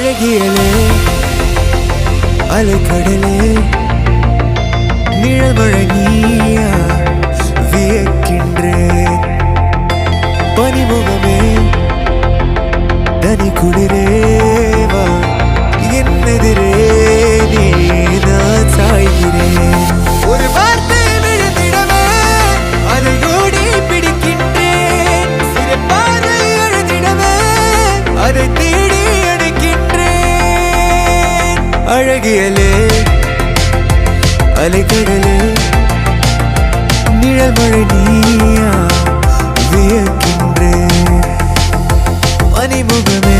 அழகியலே அலைக்கடலே நிழல் மழை நீயா வியக்கின்றேன் பனிமுகமே தனி குளிரேவா என்னெதிரே நீ நான் சாய்கிறேன் ஒரு வார்த்தை விழுந்திடவே அதை ஓடி பிடிக்கின்றேன் சிறு பார்வை எழுதிடவே அதை தேடி அடைக்கின்றேன் அழகியலே அலைக்கடலே நிழல் மழை நீயா வியக்கின்றேன் பனிமுகமே